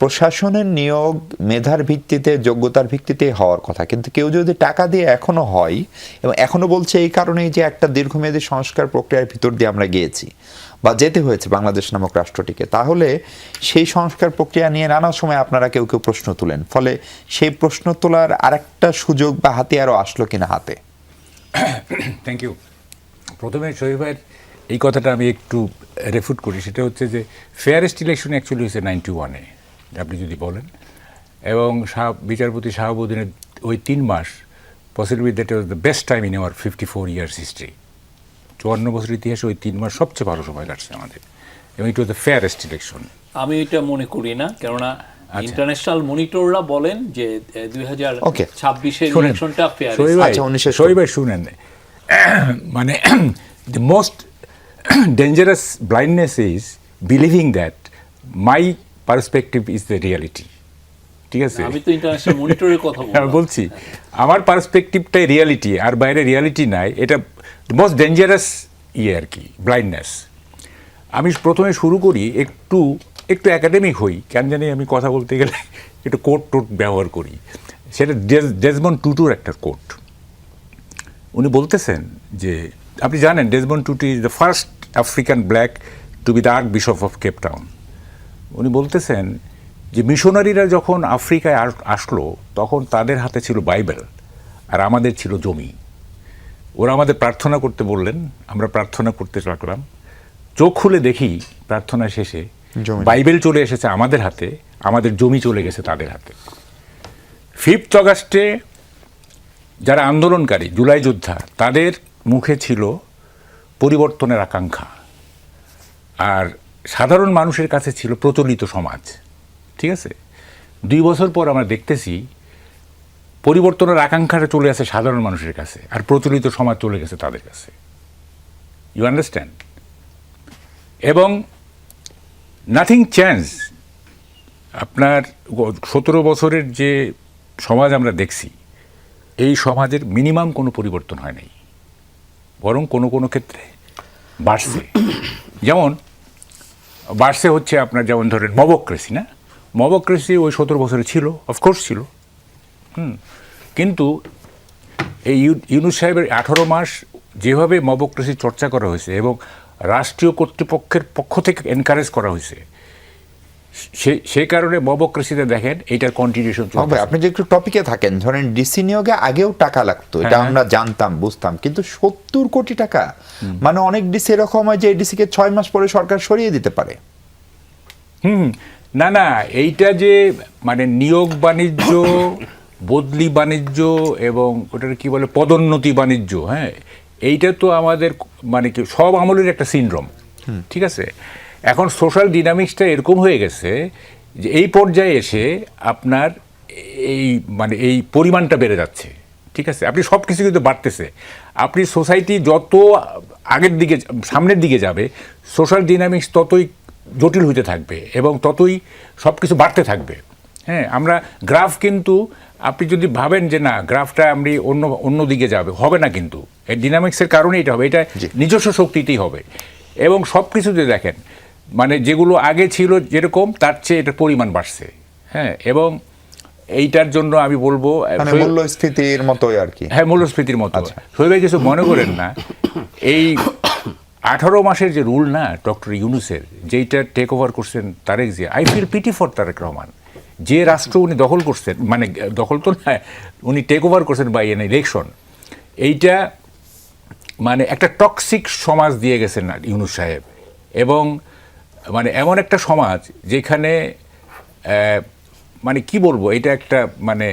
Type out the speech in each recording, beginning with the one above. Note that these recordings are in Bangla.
প্রশাসনের নিয়োগ মেধার ভিত্তিতে যোগ্যতার ভিত্তিতে হওয়ার কথা, কিন্তু কেউ যদি টাকা দিয়ে এখনো হয় এবং এখনো বলছে এই কারণেই যে একটা দীর্ঘমেয়াদী সংস্কার প্রক্রিয়ার ভিতর দিয়ে আমরা গিয়েছি বা যেতে হয়েছে বাংলাদেশ নামক রাষ্ট্রটিকে, তাহলে সেই সংস্কার প্রক্রিয়া নিয়ে নানা সময় আপনারা কেউ কেউ প্রশ্ন তুলেন, ফলে সেই প্রশ্ন তোলার আরেকটা সুযোগ বা হাতিয়ারও আসলো কিনা হাতে? Thank you. প্রথমে শহীদ ভাইয়ের এই কথাটা আমি একটু রেফুট করি, সেটা হচ্ছে যে ফেয়ারেস্ট ইলেকশন অ্যাকচুয়ালি হয়েছে 91-এ আপনি যদি বলেন, এবং বিচারপতি শাহাবুদ্দিনের ওই 3 মাস possibly that was the best time in our 54 years history. 54 বছর ইতিহাসে ওই 3 মাস সবচেয়ে ভালো সময় কাটছে আমাদের, এবং ইট ওয়াজ দ্য ফেয়ারেস্ট ইলেকশন। আমি এটা মনে করি না, কেননা ইন্টারন্যাশনাল মনিটররা বলেন যে 2026-এর ইলেকশনটা ফেয়ার। শহীদ ভাই শুনেন, মানে the most dangerous blindness is believing that my perspective is the reality. ঠিক আছে, আমি তো ইন্টারন্যাশনাল মনিটরের কথা বলছি, আমার পার্সপেক্টিভটাই রিয়ালিটি, আর বাইরে রিয়ালিটি নাই। এটা মোস্ট ডেঞ্জারাস আর কি, ব্লাইন্ডনেস। আমি প্রথমে শুরু করি একটু একাডেমিক হই, কেন জানি আমি কথা বলতে গেলে একটু কোট ব্যবহার করি। সেটা ডেসমন্ড টুটুর একটা কোট। উনি বলতেছেন যে, আপনি জানেন Desmond Tutu is the first African black to be the archbishop of Cape Town. উনি বলতেছেন যে মিশনারিরা যখন আফ্রিকায় আসলো তখন তাদের হাতে ছিল বাইবেল আর আমাদের ছিল জমি। ওরা আমাদের প্রার্থনা করতে বললেন, আমরা প্রার্থনা করতে লাগলাম। চোখ খুলে দেখি প্রার্থনা শেষে বাইবেল চলে এসেছে আমাদের হাতে, আমাদের জমি চলে গেছে তাদের হাতে। 5th অগাস্টে যারা আন্দোলনকারী জুলাই যোদ্ধা, তাদের মুখে ছিল পরিবর্তনের আকাঙ্ক্ষা, আর সাধারণ মানুষের কাছে ছিল প্রচলিত সমাজ। ঠিক আছে, 2 বছর পর আমরা দেখতেছি পরিবর্তনের আকাঙ্ক্ষাটা চলে আসে সাধারণ মানুষের কাছে, আর প্রচলিত সমাজ চলে গেছে তাদের কাছে। You understand? এবং নাথিং চেঞ্জ। আপনার 17 বছরের যে সমাজ আমরা দেখছি, এই সমাজের মিনিমাম কোনো পরিবর্তন হয় নাই, বরং কোনো ক্ষেত্রে বাড়ছে। যেমন বাড়ছে হচ্ছে আপনার, যেমন ধরেন মবক্রেসি, না? মবক্রেসি ওই 17 বছরে ছিল, অফকোর্স ছিল। কিন্তু এই ইউনূস সাহেবের 18 মাস যেভাবে মবক্রেসি চর্চা করা হয়েছে এবং রাষ্ট্রীয় কর্তৃপক্ষের পক্ষ থেকে এনকারেজ করা হয়েছে, সেই কারণে মবক্রেসিতে দেখেন এইটার কন্টিনিউশন চলছে। আপনি যে একটু টপিকে থাকেন, ধরেন ডিসি নিয়োগে আগেও টাকা লাগতো, এটা আমরা জানতাম বুঝতাম, কিন্তু 70 কোটি টাকা, মানে অনেক ডিসি এরকম হয় যে ডিসিকে 6 মাস পরে সরকার সরিয়ে দিতে পারে। না, এইটা যে মানে নিয়োগ বাণিজ্য, বদলি বাণিজ্য এবং ওটার কি বলে পদোন্নতি বাণিজ্য, হ্যাঁ, এইটা তো আমাদের মানে কি সব আমলের একটা সিনড্রোম। ঠিক আছে, এখন সোশ্যাল ডিনামিক্সটা এরকম হয়ে গেছে যে এই পর্যায়ে এসে আপনার এই পরিমাণটা বেড়ে যাচ্ছে। ঠিক আছে, আপনি সব কিছু কিন্তু বাড়তেছে। আপনি সোসাইটি যত আগের দিকে সামনের দিকে যাবে, সোশ্যাল ডিনামিক্স ততই জটিল হইতে থাকবে এবং ততই সব কিছু বাড়তে থাকবে। হ্যাঁ, আমরা গ্রাফ কিন্তু আপনি যদি ভাবেন যে না গ্রাফটা আমরা অন্য দিকে যাবে, হবে না, কিন্তু এই ডিনামিক্সের কারণে এটা হবে, এটা নিজস্ব শক্তিতেই হবে। এবং সব কিছুতে দেখেন মানে যেগুলো আগে ছিল যেরকম, তার চেয়ে এটার পরিমাণ বাড়ছে। হ্যাঁ, এবং এইটার জন্য আমি বলবো মূল্যস্ফীতির মতোই আর কি। হ্যাঁ, মূল্যস্ফীতির মতো। শহীদ ভাই কিছু মনে করেন না, এই 18 মাসের যে রুল না ডক্টর ইউনূসের, যেইটা টেক ওভার করছেন Tarique Zia, I feel pity for Tarique Rahman. যে রাষ্ট্র উনি দখল করছেন, মানে দখল তো না, উনি টেক ওভার করছেন বাই এন ইলেকশন, এইটা মানে একটা টক্সিক সমাজ দিয়ে গেছেন ইউনূস সাহেব। এবং মানে এমন একটা সমাজ যেখানে মানে কি বলবো, এটা একটা মানে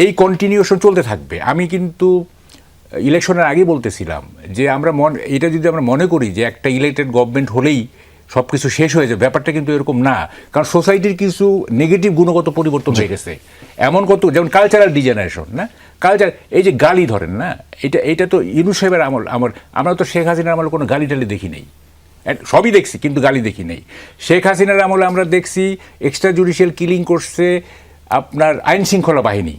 এই কন্টিনিউশন চলতে থাকবে। আমি কিন্তু ইলেকশনের আগে বলতেছিলাম যে এটা যদি আমরা মনে করি যে একটা ইলেক্টেড গভর্নমেন্ট হলেই সব কিছু শেষ হয়ে যাবে, ব্যাপারটা কিন্তু এরকম না। কারণ সোসাইটির কিছু নেগেটিভ গুণগত পরিবর্তন হয়ে গেছে, এমন কত, যেমন কালচারাল ডিজেনারেশন, না কালচার, এই যে গালি ধরেন না, এটা তো ইউনূস সাহেবের আমরা তো শেখ হাসিনার আমলে কোনো গালি টালি দেখি নেই, সবই দেখছি কিন্তু গালি দেখি নেই। শেখ হাসিনার আমলে আমরা দেখছি এক্সট্রা জুডিশিয়াল কিলিং করছে আপনার আইন শৃঙ্খলা বাহিনী,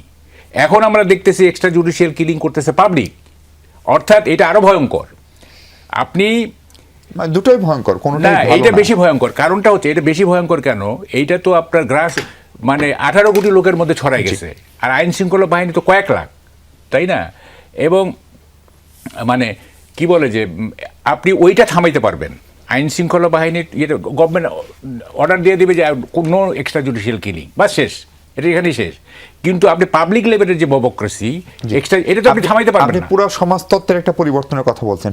এখন আমরা দেখতেছি এক্সট্রা জুডিশিয়াল কিলিং করতেছে পাবলিক। অর্থাৎ এটা আরও ভয়ঙ্কর। আপনি মানে দুটোই ভয়ঙ্কর, কোনোটাই না, ভালো এইটা না। বেশি ভয়ঙ্কর। কারণটা হচ্ছে এটা বেশি ভয়ঙ্কর কেন, এইটা তো আপনার গ্রাস মানে 18 কোটি লোকের মধ্যে ছড়াই গেছে, আর আইন শৃঙ্খলা বাহিনী তো কয়েক লাখ, তাই না? এবং মানে কি বলে যে আপনি ওইটা থামাইতে পারবেন, আইন শৃঙ্খলা বাহিনীর গভর্নমেন্ট অর্ডার দিয়ে দেবে যে কোনো এক্সট্রা জুডিশিয়াল কিলিং, বা শেষ, এটা এখানেই শেষ। কিন্তু আপনি পাবলিক লেভেলের যে ব্যবক্রেসি এক্সট্রা, এটা তো আপনি থামাইতে পারবেন আপনি না। পুরো সমাজতত্ত্বের একটা পরিবর্তনের কথা বলছেন।